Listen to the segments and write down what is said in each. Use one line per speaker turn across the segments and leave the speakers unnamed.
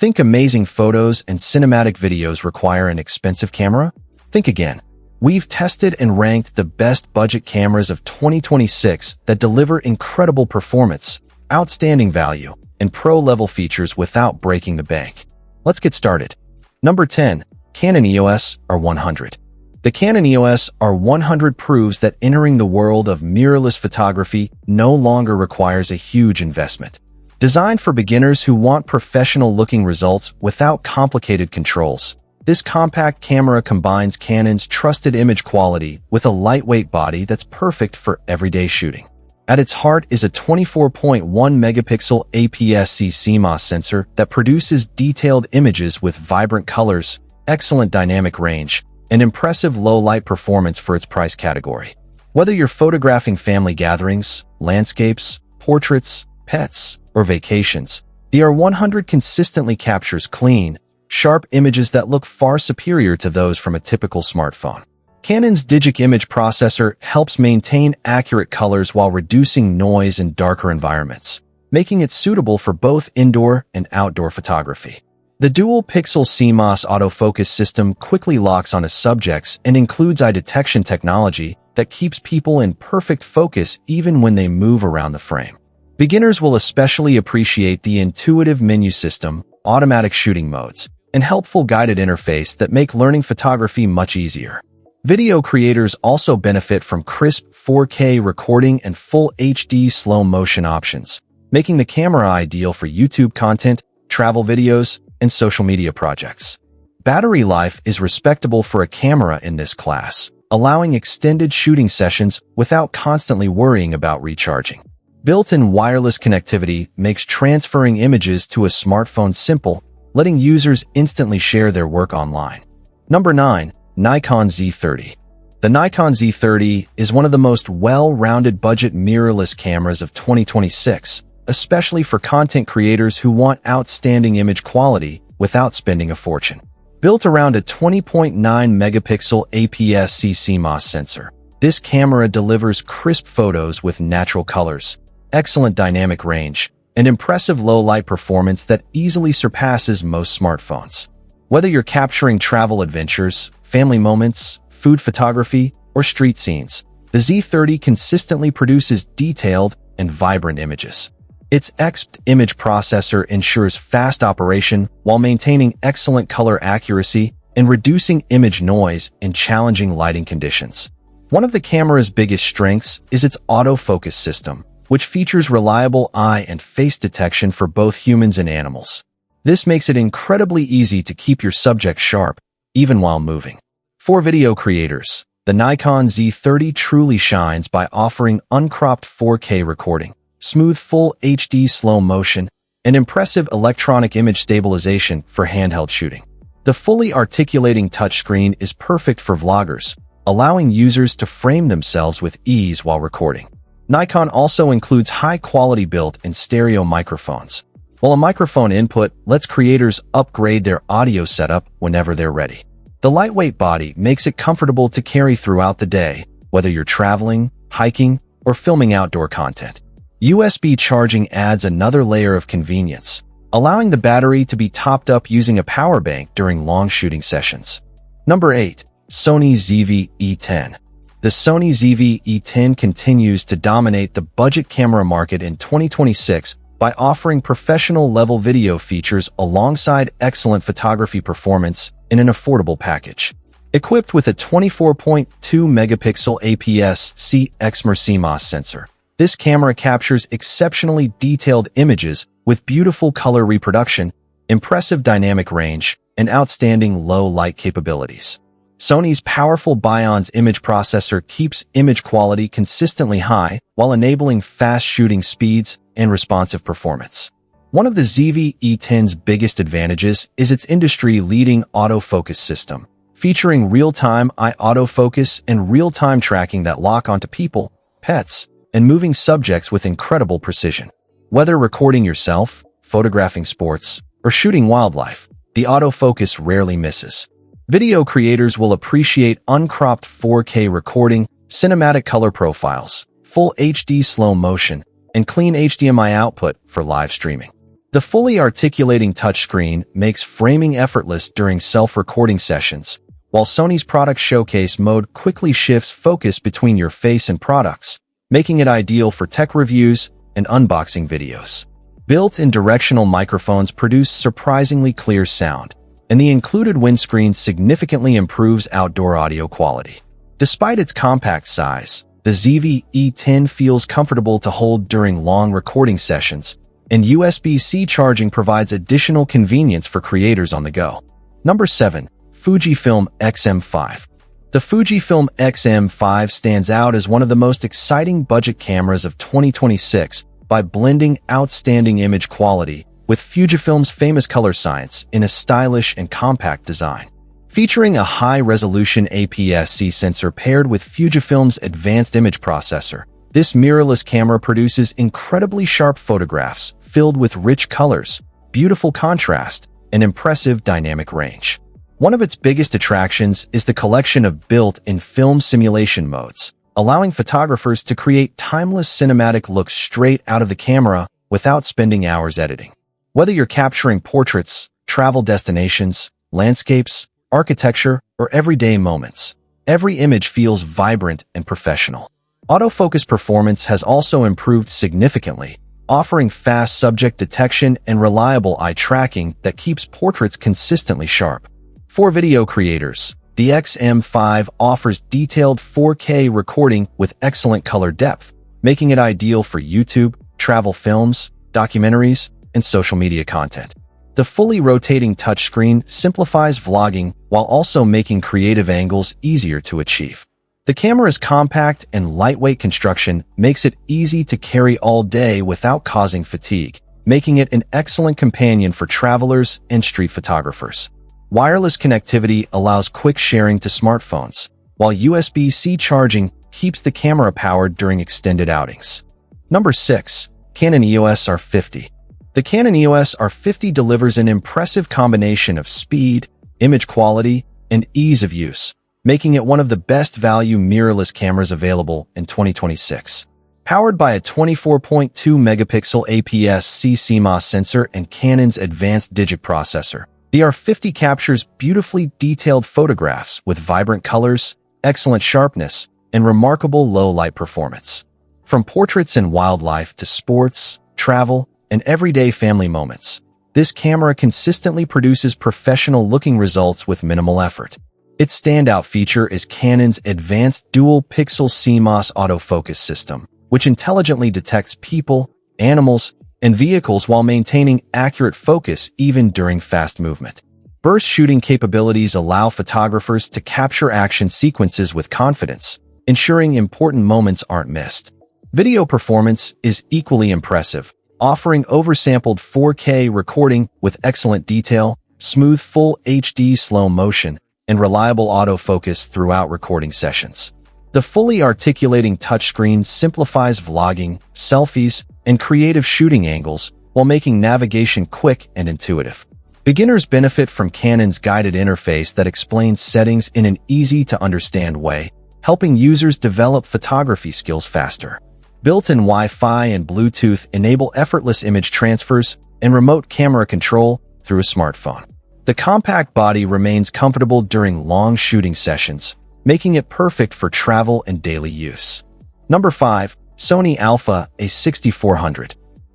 Think amazing photos and cinematic videos require an expensive camera? Think again. We've tested and ranked the best budget cameras of 2026 that deliver incredible performance, outstanding value, and pro-level features without breaking the bank. Let's get started. Number 10. Canon EOS R100. The Canon EOS R100 proves that entering the world of mirrorless photography no longer requires a huge investment. Designed for beginners who want professional-looking results without complicated controls, this compact camera combines Canon's trusted image quality with a lightweight body that's perfect for everyday shooting. At its heart is a 24.1 megapixel APS-C CMOS sensor that produces detailed images with vibrant colors, excellent dynamic range, and impressive low-light performance for its price category. Whether you're photographing family gatherings, landscapes, portraits, pets, or vacations, the R100 consistently captures clean, sharp images that look far superior to those from a typical smartphone. Canon's Digic image processor helps maintain accurate colors while reducing noise in darker environments, making it suitable for both indoor and outdoor photography. The dual-pixel CMOS autofocus system quickly locks onto subjects and includes eye detection technology that keeps people in perfect focus even when they move around the frame. Beginners will especially appreciate the intuitive menu system, automatic shooting modes, and helpful guided interface that make learning photography much easier. Video creators also benefit from crisp 4K recording and full HD slow motion options, making the camera ideal for YouTube content, travel videos, and social media projects. Battery life is respectable for a camera in this class, allowing extended shooting sessions without constantly worrying about recharging. Built-in wireless connectivity makes transferring images to a smartphone simple, letting users instantly share their work online. Number 9. Nikon Z30. The Nikon Z30 is one of the most well-rounded budget mirrorless cameras of 2026, especially for content creators who want outstanding image quality without spending a fortune. Built around a 20.9 megapixel APS-C CMOS sensor, this camera delivers crisp photos with natural colors, excellent dynamic range, and impressive low-light performance that easily surpasses most smartphones. Whether you're capturing travel adventures, family moments, food photography, or street scenes, the Z30 consistently produces detailed and vibrant images. Its XP image processor ensures fast operation while maintaining excellent color accuracy and reducing image noise in challenging lighting conditions. One of the camera's biggest strengths is its autofocus system, which features reliable eye and face detection for both humans and animals. This makes it incredibly easy to keep your subject sharp, even while moving. For video creators, the Nikon Z30 truly shines by offering uncropped 4K recording, smooth full HD slow motion, and impressive electronic image stabilization for handheld shooting. The fully articulating touchscreen is perfect for vloggers, allowing users to frame themselves with ease while recording. Nikon also includes high-quality built-in stereo microphones, while a microphone input lets creators upgrade their audio setup whenever they're ready. The lightweight body makes it comfortable to carry throughout the day, whether you're traveling, hiking, or filming outdoor content. USB charging adds another layer of convenience, allowing the battery to be topped up using a power bank during long shooting sessions. Number 8. Sony ZV-E10. The Sony ZV-E10 continues to dominate the budget camera market in 2026 by offering professional-level video features alongside excellent photography performance in an affordable package. Equipped with a 24.2 megapixel APS-C XMR CMOS sensor, this camera captures exceptionally detailed images with beautiful color reproduction, impressive dynamic range, and outstanding low-light capabilities. Sony's powerful Bion's image processor keeps image quality consistently high while enabling fast shooting speeds and responsive performance. One of the ZV-E10's biggest advantages is its industry-leading autofocus system, featuring real-time eye autofocus and real-time tracking that lock onto people, pets, and moving subjects with incredible precision. Whether recording yourself, photographing sports, or shooting wildlife, the autofocus rarely misses. Video creators will appreciate uncropped 4K recording, cinematic color profiles, full HD slow motion, and clean HDMI output for live streaming. The fully articulating touchscreen makes framing effortless during self-recording sessions, while Sony's product showcase mode quickly shifts focus between your face and products, making it ideal for tech reviews and unboxing videos. Built-in directional microphones produce surprisingly clear sound, and the included windscreen significantly improves outdoor audio quality. Despite its compact size, the ZV-E10 feels comfortable to hold during long recording sessions, and USB-C charging provides additional convenience for creators on the go. Number 7. Fujifilm X-M5. The Fujifilm X-M5 stands out as one of the most exciting budget cameras of 2026 by blending outstanding image quality with Fujifilm's famous color science in a stylish and compact design. Featuring a high-resolution APS-C sensor paired with Fujifilm's advanced image processor, this mirrorless camera produces incredibly sharp photographs filled with rich colors, beautiful contrast, and impressive dynamic range. One of its biggest attractions is the collection of built-in film simulation modes, allowing photographers to create timeless cinematic looks straight out of the camera without spending hours editing. Whether you're capturing portraits, travel destinations, landscapes, architecture, or everyday moments, every image feels vibrant and professional. Autofocus performance has also improved significantly, offering fast subject detection and reliable eye tracking that keeps portraits consistently sharp. For video creators, the X-M5 offers detailed 4K recording with excellent color depth, making it ideal for YouTube, travel films, documentaries, and social media content. The fully rotating touchscreen simplifies vlogging while also making creative angles easier to achieve. The camera's compact and lightweight construction makes it easy to carry all day without causing fatigue, making it an excellent companion for travelers and street photographers. Wireless connectivity allows quick sharing to smartphones, while USB-C charging keeps the camera powered during extended outings. Number 6. Canon EOS R50. The Canon EOS R50 delivers an impressive combination of speed, image quality, and ease of use, making it one of the best value mirrorless cameras available in 2026. Powered by a 24.2 megapixel APS-C CMOS sensor and Canon's advanced digit processor, the R50 captures beautifully detailed photographs with vibrant colors, excellent sharpness, and remarkable low-light performance. From portraits and wildlife to sports, travel, and everyday family moments, this camera consistently produces professional-looking results with minimal effort. Its standout feature is Canon's advanced dual-pixel CMOS autofocus system, which intelligently detects people, animals, and vehicles while maintaining accurate focus even during fast movement. Burst shooting capabilities allow photographers to capture action sequences with confidence, ensuring important moments aren't missed. Video performance is equally impressive, offering oversampled 4K recording with excellent detail, smooth full HD slow motion, and reliable autofocus throughout recording sessions. The fully articulating touchscreen simplifies vlogging, selfies, and creative shooting angles while making navigation quick and intuitive. Beginners benefit from Canon's guided interface that explains settings in an easy-to-understand way, helping users develop photography skills faster. Built-in Wi-Fi and Bluetooth enable effortless image transfers and remote camera control through a smartphone. The compact body remains comfortable during long shooting sessions, making it perfect for travel and daily use. Number 5. Sony Alpha A6400.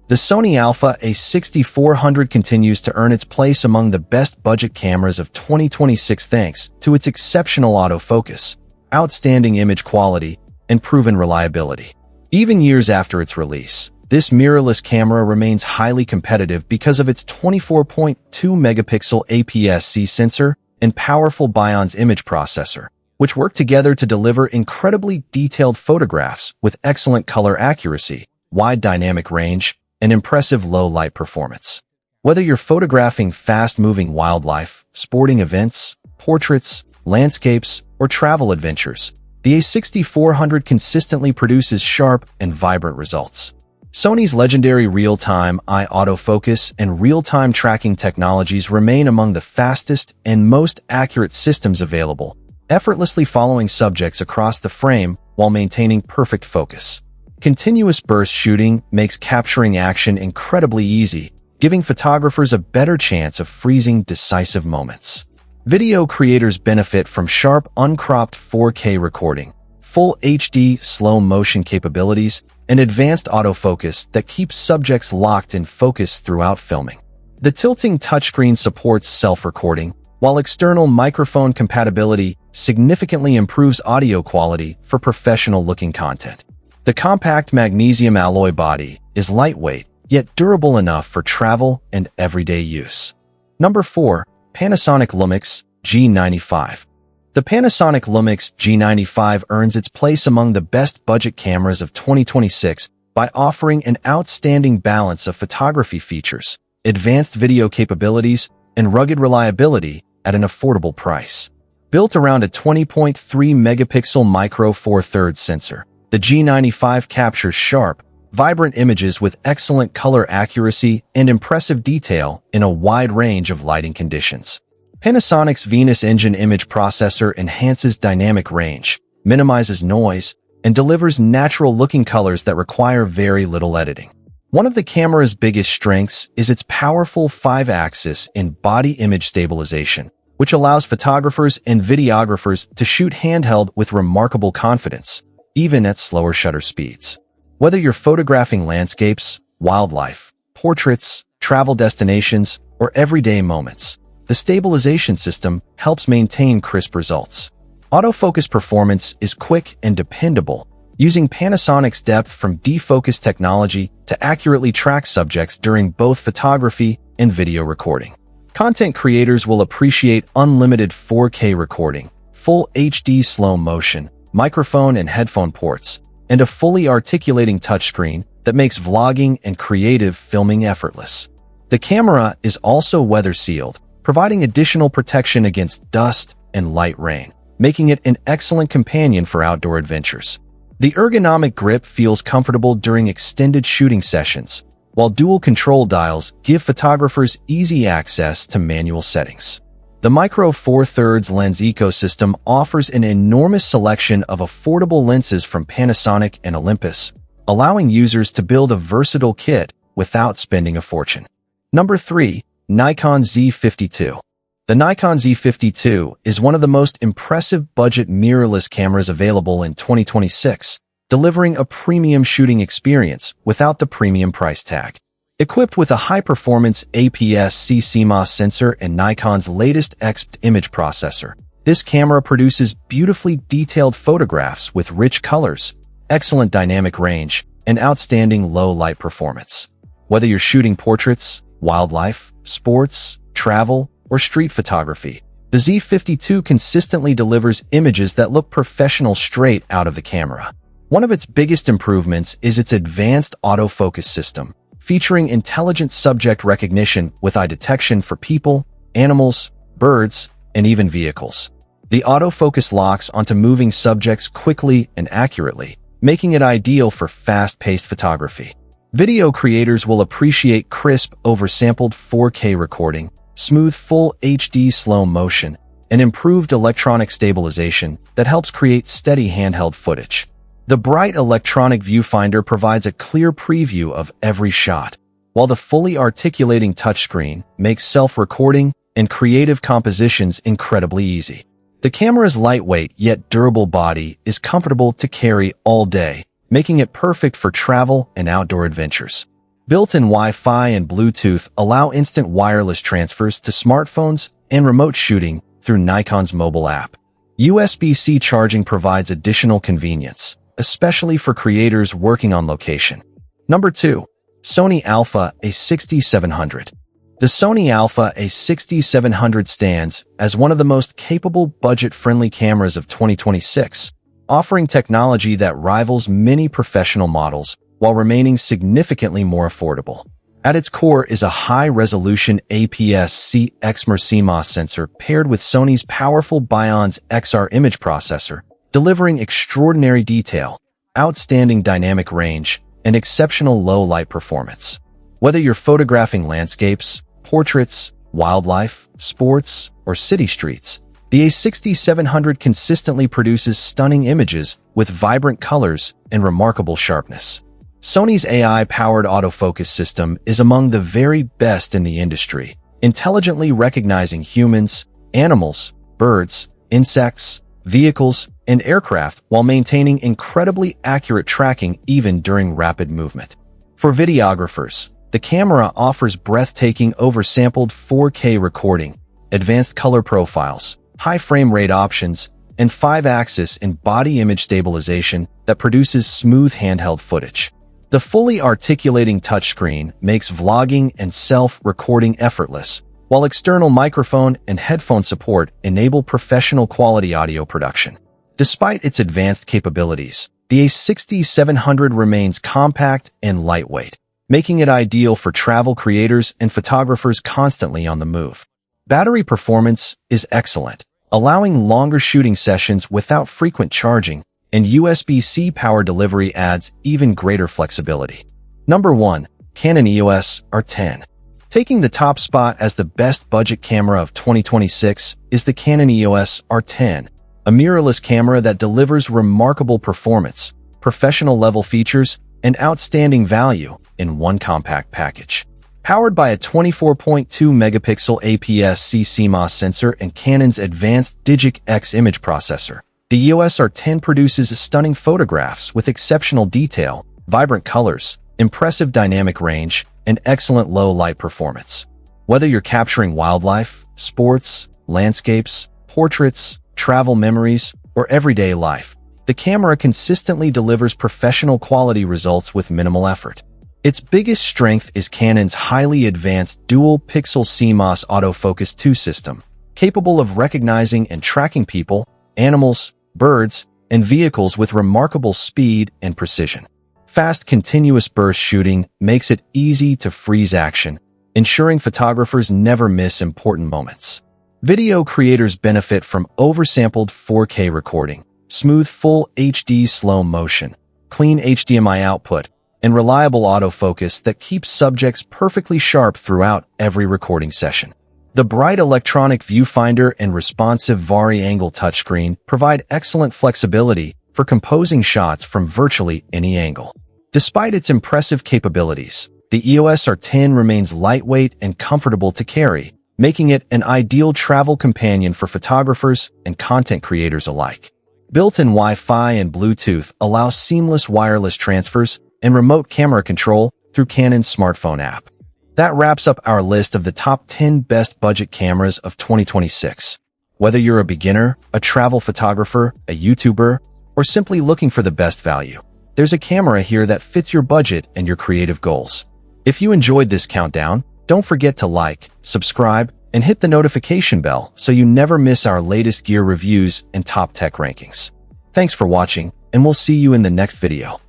The Sony Alpha A6400 continues to earn its place among the best budget cameras of 2026 thanks to its exceptional autofocus, outstanding image quality, and proven reliability. Even years after its release, this mirrorless camera remains highly competitive because of its 24.2 megapixel APS-C sensor and powerful Bion's image processor, which work together to deliver incredibly detailed photographs with excellent color accuracy, wide dynamic range, and impressive low-light performance. Whether you're photographing fast-moving wildlife, sporting events, portraits, landscapes, or travel adventures, the A6400 consistently produces sharp and vibrant results. Sony's legendary real-time eye autofocus and real-time tracking technologies remain among the fastest and most accurate systems available, effortlessly following subjects across the frame while maintaining perfect focus. Continuous burst shooting makes capturing action incredibly easy, giving photographers a better chance of freezing decisive moments. Video creators benefit from sharp, uncropped 4K recording, full HD slow-motion capabilities, and advanced autofocus that keeps subjects locked in focus throughout filming. The tilting touchscreen supports self-recording, while external microphone compatibility significantly improves audio quality for professional-looking content. The compact magnesium alloy body is lightweight, yet durable enough for travel and everyday use. Number 4. Panasonic Lumix G95. The Panasonic Lumix G95 earns its place among the best budget cameras of 2026 by offering an outstanding balance of photography features, advanced video capabilities, and rugged reliability at an affordable price. Built around a 20.3-megapixel micro four thirds sensor, the G95 captures sharp, vibrant images with excellent color accuracy and impressive detail in a wide range of lighting conditions. Panasonic's Venus Engine image processor enhances dynamic range, minimizes noise, and delivers natural-looking colors that require very little editing. One of the camera's biggest strengths is its powerful 5-axis in-body image stabilization, which allows photographers and videographers to shoot handheld with remarkable confidence, even at slower shutter speeds. Whether you're photographing landscapes, wildlife, portraits, travel destinations, or everyday moments, the stabilization system helps maintain crisp results. Autofocus performance is quick and dependable, using Panasonic's depth from defocus technology to accurately track subjects during both photography and video recording. Content creators will appreciate unlimited 4K recording, full HD slow motion, microphone and headphone ports, and a fully articulating touchscreen that makes vlogging and creative filming effortless. The camera is also weather-sealed, providing additional protection against dust and light rain, making it an excellent companion for outdoor adventures. The ergonomic grip feels comfortable during extended shooting sessions, while dual control dials give photographers easy access to manual settings. The Micro Four Thirds lens ecosystem offers an enormous selection of affordable lenses from Panasonic and Olympus, allowing users to build a versatile kit without spending a fortune. Number 3. Nikon Z52. The Nikon Z50 II is one of the most impressive budget mirrorless cameras available in 2026, delivering a premium shooting experience without the premium price tag. Equipped with a high-performance APS-C CMOS sensor and Nikon's latest XP image processor, this camera produces beautifully detailed photographs with rich colors, excellent dynamic range, and outstanding low-light performance. Whether you're shooting portraits, wildlife, sports, travel, or street photography, the Z50 II consistently delivers images that look professional straight out of the camera. One of its biggest improvements is its advanced autofocus system, featuring intelligent subject recognition with eye detection for people, animals, birds, and even vehicles. The autofocus locks onto moving subjects quickly and accurately, making it ideal for fast-paced photography. Video creators will appreciate crisp, oversampled 4K recording, smooth full HD slow motion, and improved electronic stabilization that helps create steady handheld footage. The bright electronic viewfinder provides a clear preview of every shot, while the fully articulating touchscreen makes self-recording and creative compositions incredibly easy. The camera's lightweight yet durable body is comfortable to carry all day, making it perfect for travel and outdoor adventures. Built-in Wi-Fi and Bluetooth allow instant wireless transfers to smartphones and remote shooting through Nikon's mobile app. USB-C charging provides additional convenience, especially for creators working on location. Number 2. Sony Alpha A6700. The Sony Alpha A6700 stands as one of the most capable budget-friendly cameras of 2026, offering technology that rivals many professional models while remaining significantly more affordable. At its core is a high-resolution APS-C XMR CMOS sensor paired with Sony's powerful Bionz XR image processor, delivering extraordinary detail, outstanding dynamic range, and exceptional low-light performance. Whether you're photographing landscapes, portraits, wildlife, sports, or city streets, the A6700 consistently produces stunning images with vibrant colors and remarkable sharpness. Sony's AI-powered autofocus system is among the very best in the industry, intelligently recognizing humans, animals, birds, insects, vehicles, and aircraft while maintaining incredibly accurate tracking even during rapid movement. For videographers, the camera offers breathtaking oversampled 4K recording, advanced color profiles, high frame rate options, and 5-axis and body image stabilization that produces smooth handheld footage. The fully articulating touchscreen makes vlogging and self-recording effortless, while external microphone and headphone support enable professional quality audio production. Despite its advanced capabilities, the A6700 remains compact and lightweight, making it ideal for travel creators and photographers constantly on the move. Battery performance is excellent, allowing longer shooting sessions without frequent charging, and USB-C power delivery adds even greater flexibility. Number 1. Canon EOS R10. Taking the top spot as the best budget camera of 2026 is the Canon EOS R10, a mirrorless camera that delivers remarkable performance, professional-level features, and outstanding value in one compact package. Powered by a 24.2-megapixel APS-C CMOS sensor and Canon's advanced Digic X image processor, the EOS R10 produces stunning photographs with exceptional detail, vibrant colors, impressive dynamic range, and excellent low-light performance. Whether you're capturing wildlife, sports, landscapes, portraits, travel memories, or everyday life, the camera consistently delivers professional quality results with minimal effort. Its biggest strength is Canon's highly advanced dual-pixel CMOS autofocus 2 system, capable of recognizing and tracking people, animals, birds, and vehicles with remarkable speed and precision. Fast, continuous burst shooting makes it easy to freeze action, ensuring photographers never miss important moments. Video creators benefit from oversampled 4K recording, smooth full HD slow motion, clean HDMI output, and reliable autofocus that keeps subjects perfectly sharp throughout every recording session. The bright electronic viewfinder and responsive vari-angle touchscreen provide excellent flexibility for composing shots from virtually any angle. Despite its impressive capabilities, the EOS R10 remains lightweight and comfortable to carry, making it an ideal travel companion for photographers and content creators alike. Built-in Wi-Fi and Bluetooth allow seamless wireless transfers and remote camera control through Canon's smartphone app. That wraps up our list of the top 10 best budget cameras of 2026. Whether you're a beginner, a travel photographer, a YouTuber, or simply looking for the best value, there's a camera here that fits your budget and your creative goals. If you enjoyed this countdown, don't forget to like, subscribe, and hit the notification bell so you never miss our latest gear reviews and top tech rankings. Thanks for watching, and we'll see you in the next video.